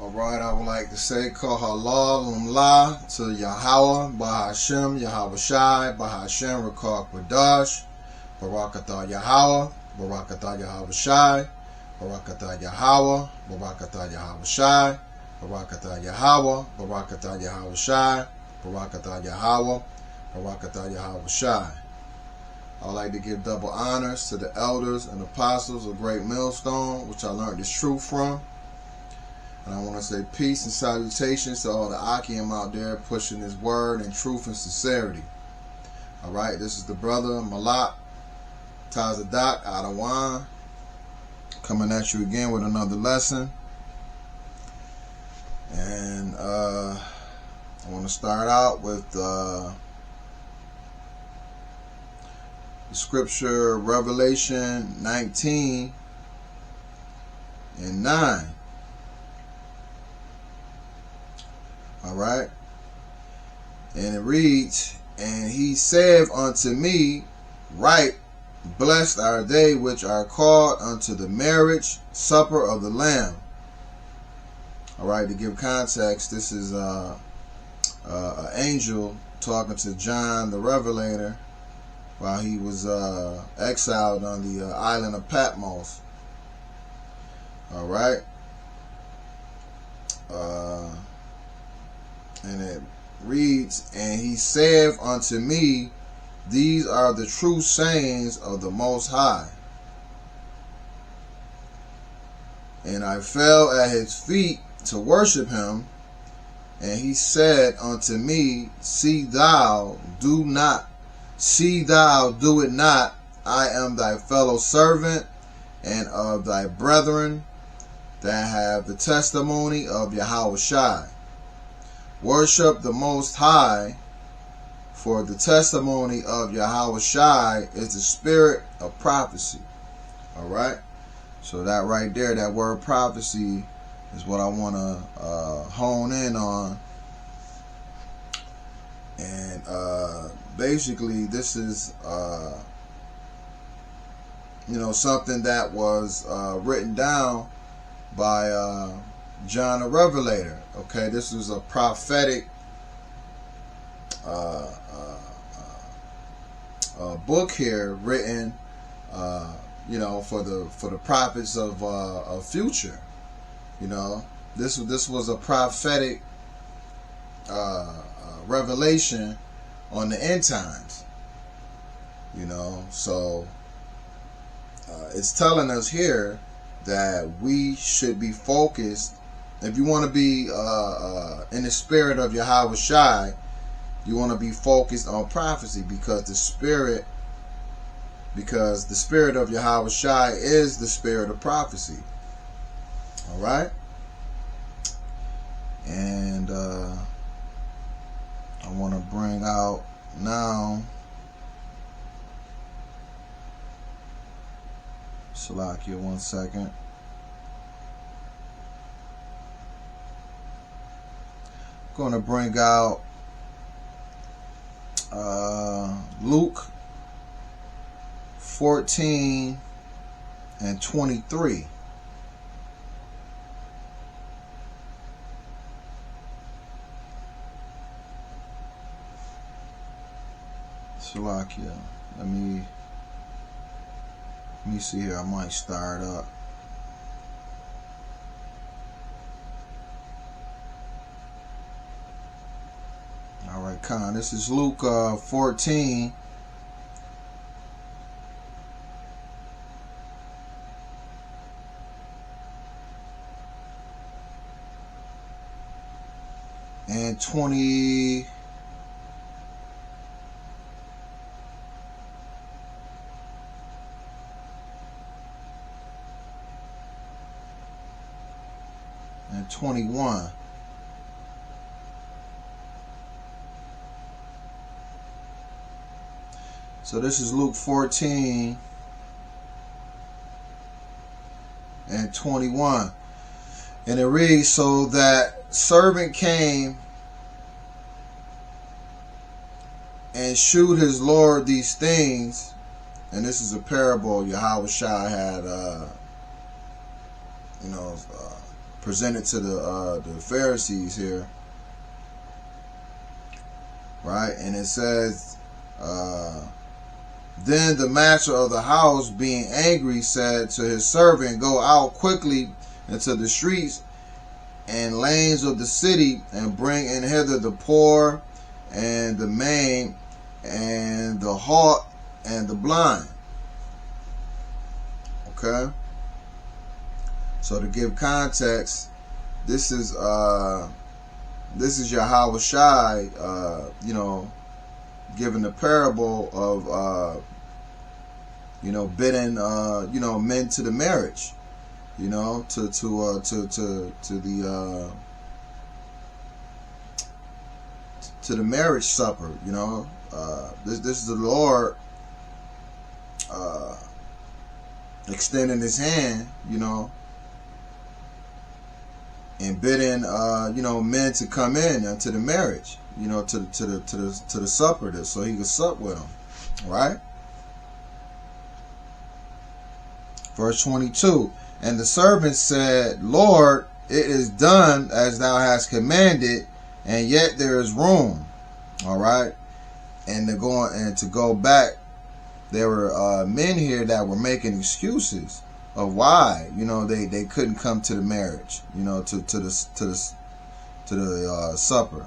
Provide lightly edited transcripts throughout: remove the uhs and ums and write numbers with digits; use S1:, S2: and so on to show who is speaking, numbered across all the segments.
S1: Alright, I would like to say Kahalal Umla to Yahweh, Bahashem, Yahweh Shai, Bahashem, Rakak Badash, Barakatah Yahweh, Barakatah Yahweh Shai, Barakatah Yahweh, Barakatah Yahweh Shai, Barakatah Yahweh, Barakatah Yahweh Shai, Barakatah Yahweh, Barakatah Yahweh Shai. I would like to give double honors to the elders and apostles of Great Millstone, which I learned this truth from. And I want to say peace and salutations to all the Akim out there pushing this word and truth and sincerity. Alright, this is the brother Malak Tazadak Adawan coming at you again with another lesson. And I want to start out with the scripture Revelation 19:9. Alright, and it reads, "And he said unto me, Right, blessed are they which are called unto the marriage supper of the Lamb." Alright, to give context, this is an angel talking to John the Revelator while he was exiled on the island of Patmos. Alright. And it reads, "And he saith unto me, These are the true sayings of the Most High. And I fell at his feet to worship him. And he said unto me, See thou do it not. I am thy fellow servant and of thy brethren that have the testimony of Yahweh Shai. Worship the Most High, for the testimony of Yahweh Shai is the spirit of prophecy." Alright? So that right there, that word prophecy, is what I want to hone in on. And basically, this is, something that was written down by John the Revelator. Okay, this is a prophetic book here, written, for the prophets of future. This was a prophetic revelation on the end times. So it's telling us here that we should be focused. If you want to be in the spirit of Yahweh Shai, you want to be focused on prophecy, because the spirit of Yahweh Shai is the spirit of prophecy. All right, and I want to bring out now. Salakia, 1 second. Going to bring out Luke 14:23. Salakia, let me see here. I might start up. All right, Khan. This is Luke 14. And 20. And 21. So this is Luke 14 and 21. And it reads, "So that servant came and shewed his Lord these things." And this is a parable Yahweh Shai had presented to the Pharisees here, right? And it says, then the master of the house, being angry, said to his servant, go out quickly into the streets and lanes of the city, and bring in hither the poor and the maimed and the halt and the blind. Okay, so to give context, this is Yahweh Shai, giving the parable of bidding men to the marriage, to the marriage supper. This is the Lord extending his hand, and bidding men to come in to the marriage, to the supper, so he could sup with them, right? Verse 22, and the servant said, Lord, it is done as thou hast commanded, and yet there is room. All right, and to go back, there were men here that were making excuses of why they couldn't come to the marriage, to the supper.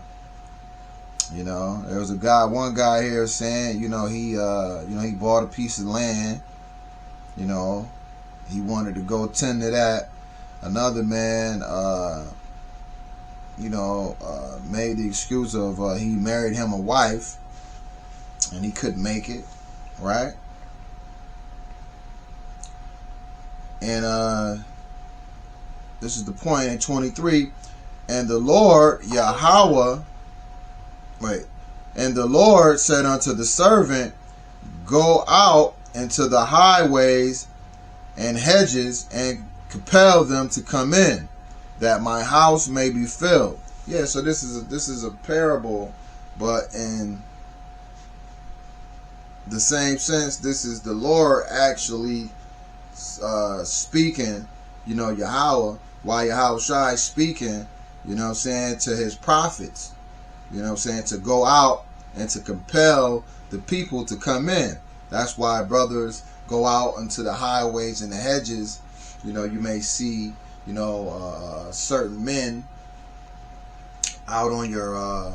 S1: There was one guy here saying, he bought a piece of land, he wanted to go tend to that. Another man, made the excuse of he married him a wife and he couldn't make it, right? And this is the point in 23. And the Lord Yahweh, and the Lord said unto the servant, go out into the highways and hedges and compel them to come in, that my house may be filled. Yeah, so this is a parable, but in the same sense, this is the Lord actually speaking, Yahweh, while Yahweh Shai speaking, to his prophets, to go out and to compel the people to come in. That's why brothers go out into the highways and the hedges. You may see, certain men out on your,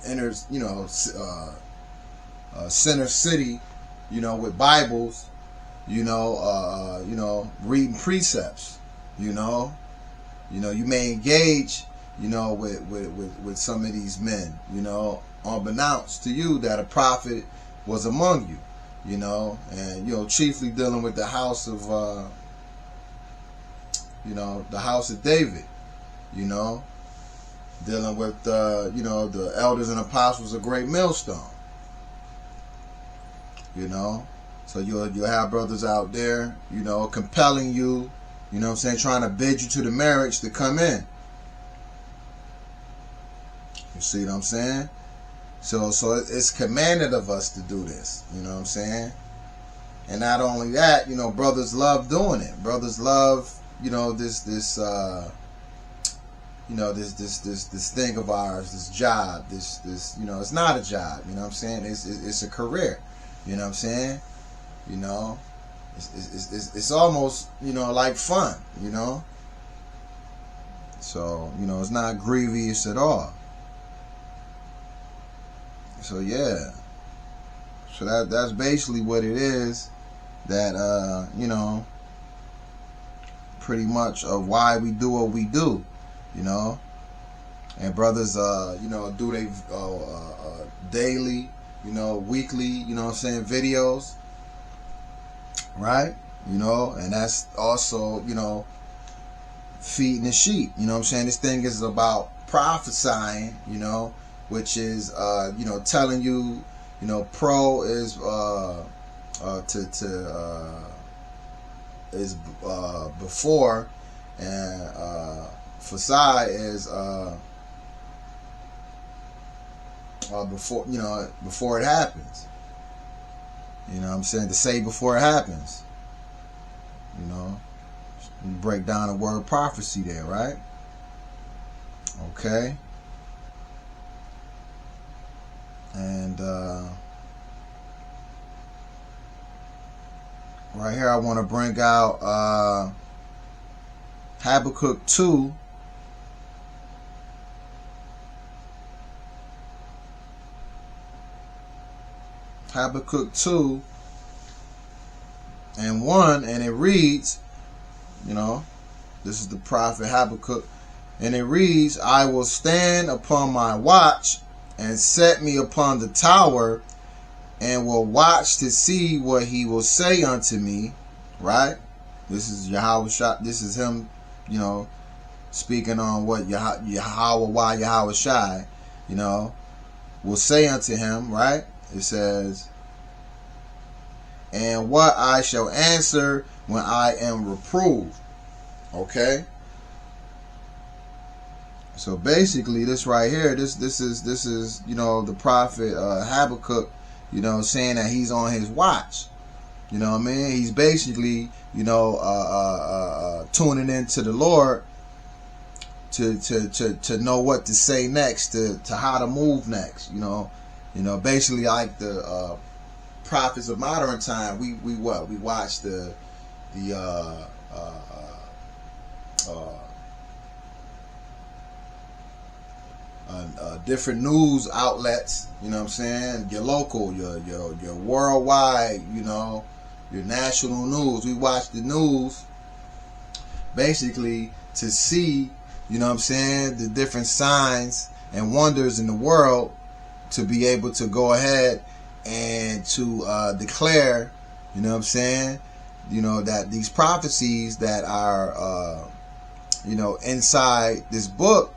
S1: inner, center city, with Bibles, reading precepts, you may engage, with some of these men, unbeknownst to you that a prophet was among you, and, chiefly dealing with the house of, the house of David, dealing with, the elders and apostles of Great Millstone, so you'll have brothers out there, compelling you, trying to bid you to the marriage to come in. You see what I'm saying? So it's commanded of us to do this, And not only that, brothers love doing it. Brothers love, this thing of ours, this job, this it's not a job, it's a career, it's almost, like fun, so, it's not grievous at all. So yeah, so that's basically what it is, that pretty much of why we do what we do, and brothers do they daily, weekly, videos, right? And that's also, feeding the sheep, this thing is about prophesying, which is telling you, pro is is before, and Fasai is before, before it happens. To say before it happens, break down the word prophecy there, right? Okay. And right here I want to bring out Habakkuk 2. Habakkuk 2 and 1, and it reads, you know, this is the prophet Habakkuk, and it reads, I will stand upon my watch and set me upon the tower, and will watch to see what he will say unto me. Right? This is Yahweh. This is him, you know, speaking on what Yahweh Shai, you know, will say unto him. Right? It says, and what I shall answer when I am reproved. Okay. So basically, this right here, this is you know, the prophet Habakkuk, you know, saying that he's on his watch. You know what I mean? He's basically, you know, tuning into the Lord to know what to say next, to how to move next. You know, basically like the prophets of modern time. We watch the different news outlets, you know what I'm saying? Your local, your worldwide, you know, your national news. We watch the news basically to see, you know what I'm saying, the different signs and wonders in the world, to be able to go ahead and to declare, you know what I'm saying, you know, that these prophecies that are, you know, inside this book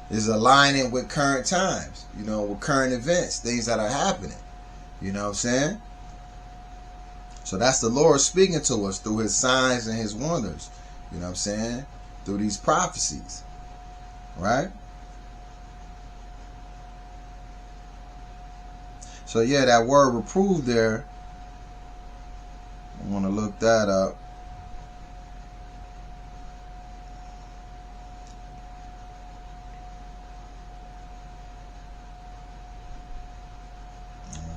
S1: is aligning with current times, you know, with current events, things that are happening. You know what I'm saying? So that's the Lord speaking to us through his signs and his wonders. You know what I'm saying? Through these prophecies. Right? So yeah, that word reprove there, I want to look that up.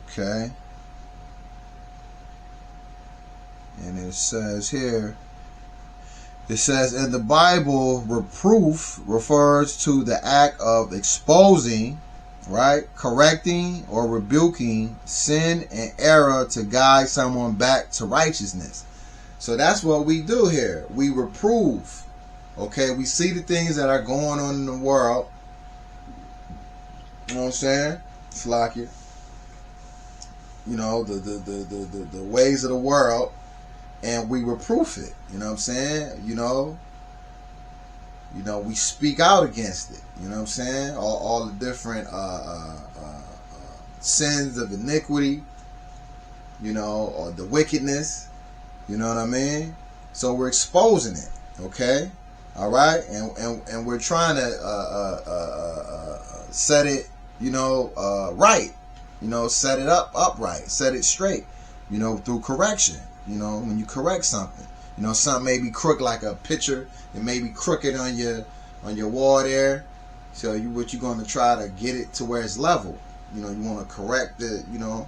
S1: Okay. And it says here, it says in the Bible, reproof refers to the act of exposing, right, correcting or rebuking sin and error to guide someone back to righteousness. So that's what we do here. We reprove. Okay, we see the things that are going on in the world. You know what I'm saying? It's like it. You know, the ways of the world, and we reproof it. You know what I'm saying? You know, we speak out against it. You know what I'm saying? All the different sins of iniquity, you know, or the wickedness. You know what I mean? So we're exposing it. Okay, all right, and we're trying to set it, you know, right. You know, set it upright, set it straight, you know, through correction. You know, when you correct something, you know, something may be crooked, like a picture, it may be crooked on your wall there. So what you're going to try to get it to where it's level. You know, you want to correct the, you know,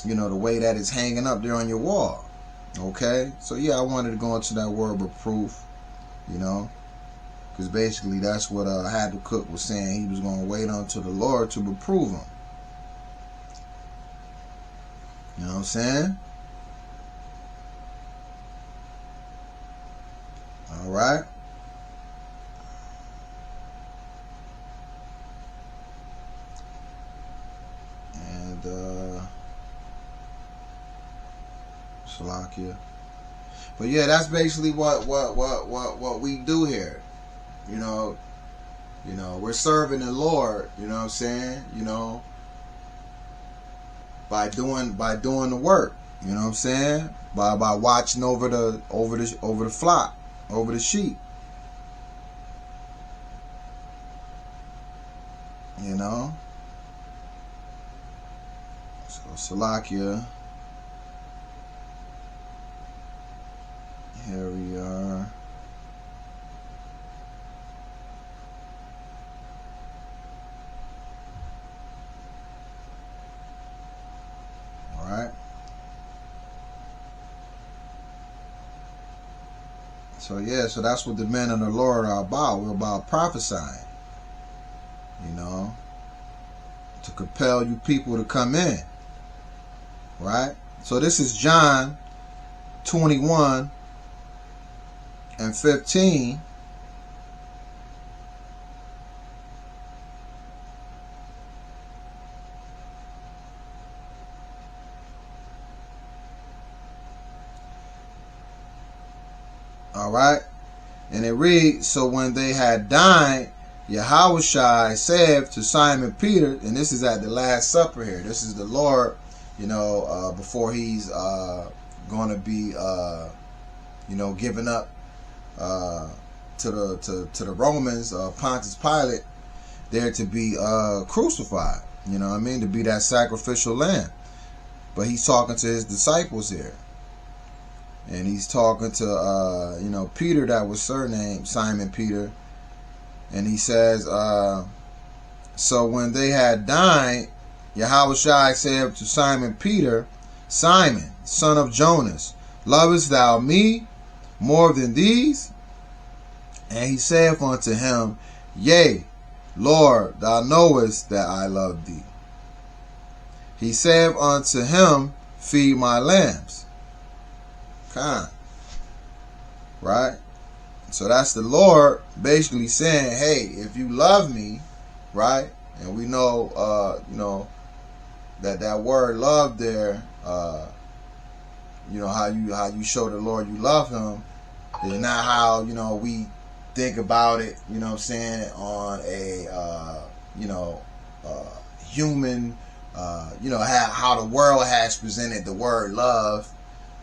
S1: the way that it's hanging up there on your wall. Okay, so yeah, I wanted to go into that word reproof, you know. Because basically that's what Habakkuk was saying. He was going to wait unto the Lord to reprove him. You know what I'm saying? All right. And Salakia. But yeah, that's basically what we do here. You know, we're serving the Lord, you know what I'm saying? You know, by doing the work, you know what I'm saying? By watching over the flock, over the sheep. You know? So Salakia. Here we are. All right. So yeah, so that's what the men of the Lord are about. We're about prophesying, you know, to compel you people to come in, right? So this is John 21:15. All right. And it reads, so when they had dined, Yahushua said to Simon Peter, and this is at the Last Supper here. This is the Lord, you know, before he's going to be, you know, given up to the Romans, Pontius Pilate, there to be crucified. You know what I mean? To be that sacrificial lamb. But he's talking to his disciples here. And he's talking to, you know, Peter, that was surnamed Simon Peter. And he says, so when they had dined, Yahushua said to Simon Peter, Simon, son of Jonas, lovest thou me more than these? And he saith unto him, Yea, Lord, thou knowest that I love thee. He saith unto him, Feed my lambs. Right? So that's the Lord basically saying, hey, if you love me, right? And we know, you know, that word love there, you know, how you show the Lord you love him is not how, you know, we think about it, you know what I'm saying, on a, you know, human, you know, how the world has presented the word love.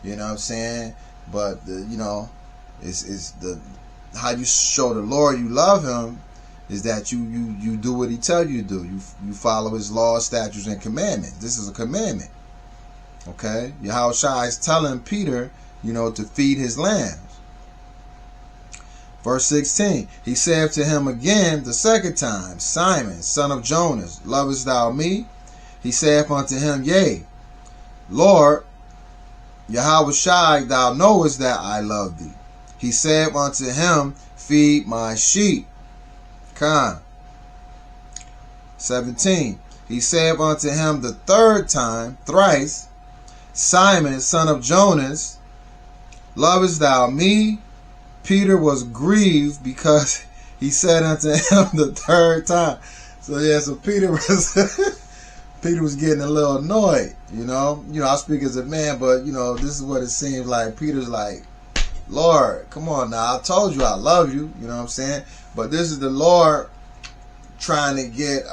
S1: You know what I'm saying? But you know, it's the how you show the Lord you love him is that you do what he tells you to do. You follow his laws, statutes, and commandments. This is a commandment. Okay? Yahushua is telling Peter, you know, to feed his lambs. Verse 16, he said to him again the second time, Simon, son of Jonas, lovest thou me? He saith unto him, Yea, Lord, Yahushua, thou knowest that I love thee. He said unto him, Feed my sheep. 17. He said unto him the third time, thrice, Simon, son of Jonas, lovest thou me? Peter was grieved because he said unto him the third time. So yeah, so Peter was Peter was getting a little annoyed, you know. I speak as a man, but, you know, this is what it seems like. Peter's like, Lord, come on now. I told you I love you, you know what I'm saying? But this is the Lord trying to get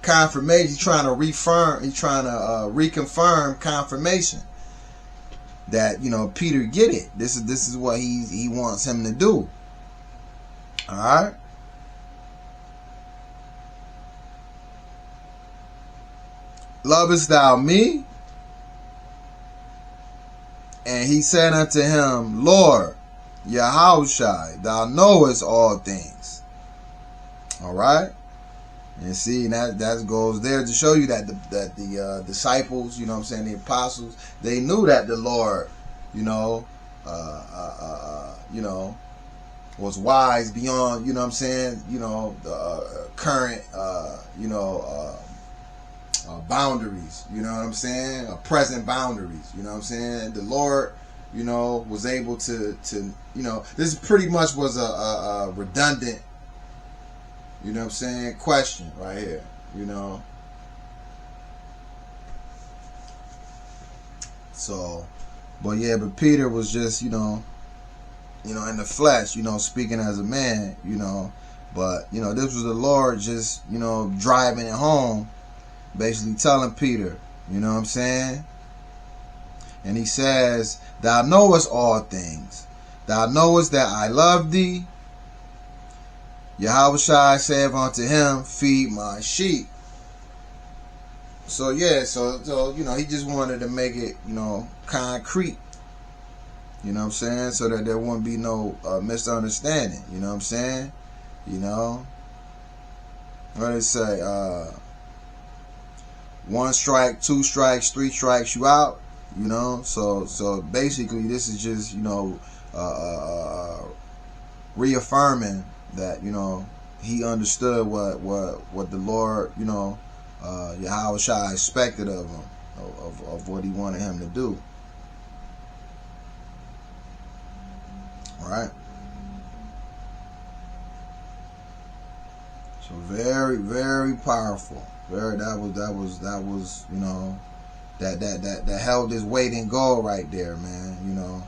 S1: confirmation. He's trying to reconfirm confirmation that, you know, Peter get it. This is what he wants him to do. All right. Lovest thou me? And he said unto him, Lord, Yahushua, thou knowest all things. All right. And see, that goes there to show you that the disciples, you know what I'm saying, the apostles, they knew that the Lord, you know, was wise beyond, you know what I'm saying, you know, the current, boundaries, you know what I'm saying, present boundaries, you know what I'm saying. The Lord, you know, was able to you know, this pretty much was a redundant, you know what I'm saying, question right here, you know. So, but yeah, but Peter was just, you know, in the flesh, you know, speaking as a man, you know. But, you know, this was the Lord just, you know, driving it home, basically telling Peter, you know what I'm saying? And he says, thou knowest all things. Thou knowest that I love thee. Yahushua said unto him, Feed my sheep. So yeah, so you know, he just wanted to make it, you know, concrete. You know what I'm saying? So that there wouldn't be no misunderstanding. You know what I'm saying? You know, what did it say? One strike, two strikes, three strikes, you out. You know, so basically, this is just, you know, reaffirming that, you know, he understood what the Lord, you know, Yahweh Shai expected of him, of what he wanted him to do. Right? So very, very powerful. Very, that was, you know, that held his weight in gold right there, man. You know,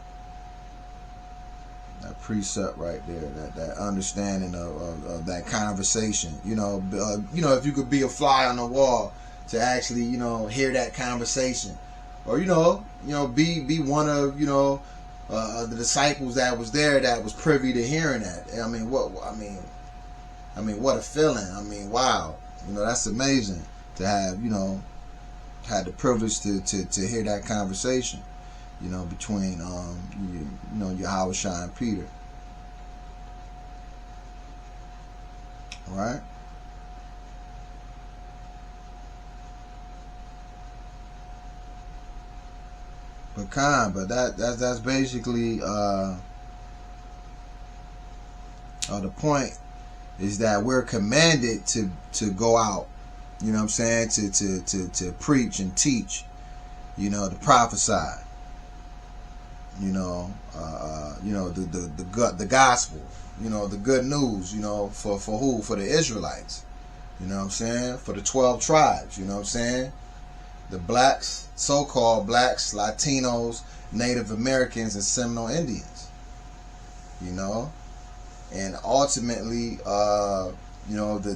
S1: that precept right there, that understanding of that conversation. You know, if you could be a fly on the wall to actually, you know, hear that conversation, or you know, be one of, you know, the disciples that was there, that was privy to hearing that. I mean, what a feeling. I mean, wow. You know, that's amazing to have, you know, had the privilege to hear that conversation, you know, between you know, Yahweh Shai and Peter. Right? But that's basically the point, is that we're commanded to go out, you know what I'm saying, to preach and teach, you know, to prophesy, you know, the gospel, you know, the good news, you know, for who? For the Israelites, you know what I'm saying, for the 12 tribes, you know what I'm saying, the blacks, so-called blacks, Latinos, Native Americans, and Seminole Indians, you know. And ultimately, you know, the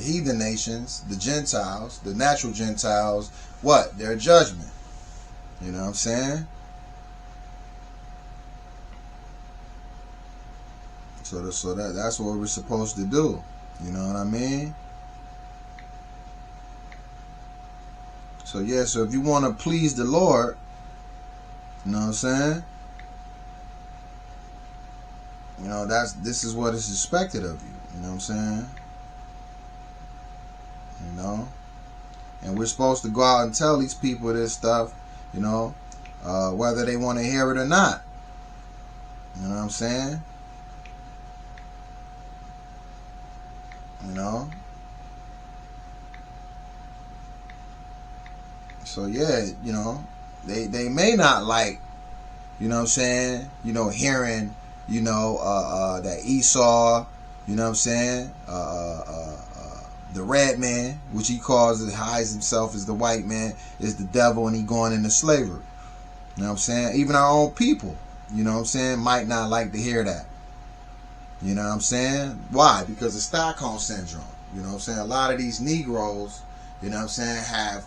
S1: heathen nations, the Gentiles, the natural Gentiles, what? Their judgment. You know what I'm saying? So that's what we're supposed to do. You know what I mean? So yeah, so if you want to please the Lord, you know what I'm saying? You know, this is what is expected of you. You know what I'm saying? You know? And we're supposed to go out and tell these people this stuff, you know, whether they want to hear it or not. You know what I'm saying? You know? So yeah, you know, they may not like, you know what I'm saying, you know, hearing, you know, that Esau, you know what I'm saying, the red man, which he hides himself as the white man, is the devil, and he going into slavery. You know what I'm saying? Even our own people, you know what I'm saying, might not like to hear that. You know what I'm saying? Why? Because of Stockholm Syndrome. You know what I'm saying? A lot of these Negroes, you know what I'm saying, have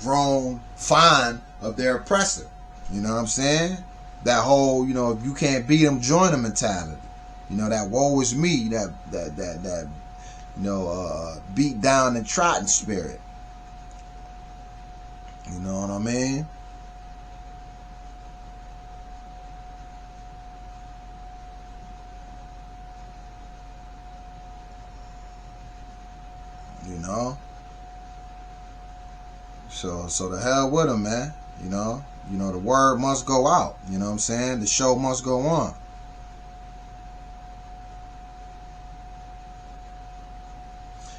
S1: grown fond of their oppressor. You know what I'm saying? That whole, you know, if you can't beat them, join them mentality. You know, that woe is me, that you know, beat down and trodden spirit. You know what I mean? You know? So the hell with them, man. You know, the word must go out. You know what I'm saying? The show must go on.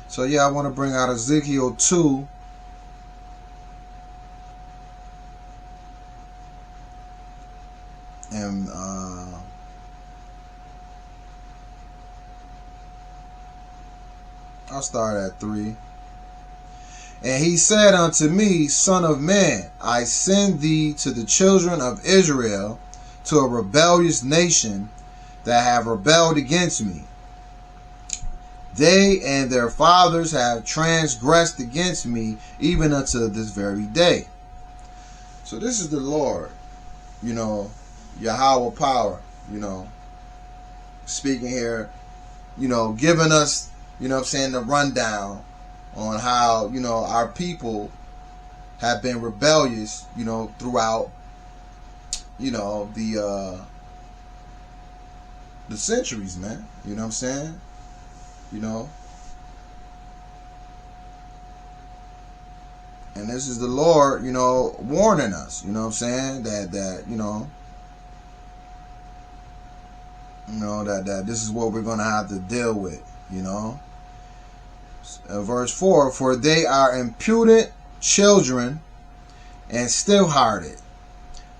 S1: So yeah, I want to bring out Ezekiel 2. And I'll start at 3. And he said unto me, Son of man, I send thee to the children of Israel, to a rebellious nation that have rebelled against me. They and their fathers have transgressed against me, even unto this very day. So this is the Lord, you know, Yahweh power, you know, speaking here, you know, giving us you know what I'm saying, the rundown on how, you know, our people have been rebellious, you know, throughout, you know, the centuries, man. You know what I'm saying? You know. And this is the Lord, you know, warning us, you know what I'm saying? That you know, that this is what we're going to have to deal with, you know. Verse 4, for they are impudent children and still-hearted.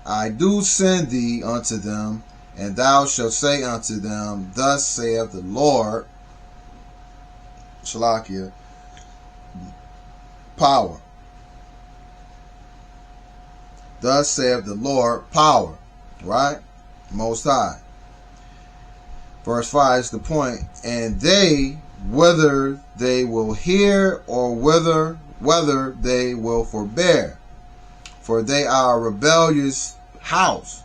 S1: I do send thee unto them, and thou shalt say unto them, thus saith the Lord, Shalakia, power. Thus saith the Lord, power, right? Most High. Verse 5 is the point. And they, whether they will hear or whether they will forbear, for they are a rebellious house,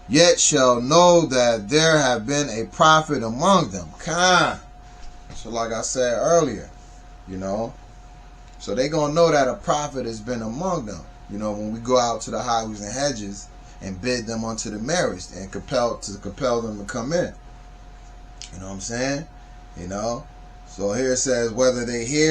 S1: yet shall know that there have been a prophet among them. So like I said earlier, you know, so they gonna know that a prophet has been among them. You know, when we go out to the highways and hedges and bid them unto the marriage and compel them to come in. You know what I'm saying? You know, so here it says whether they hear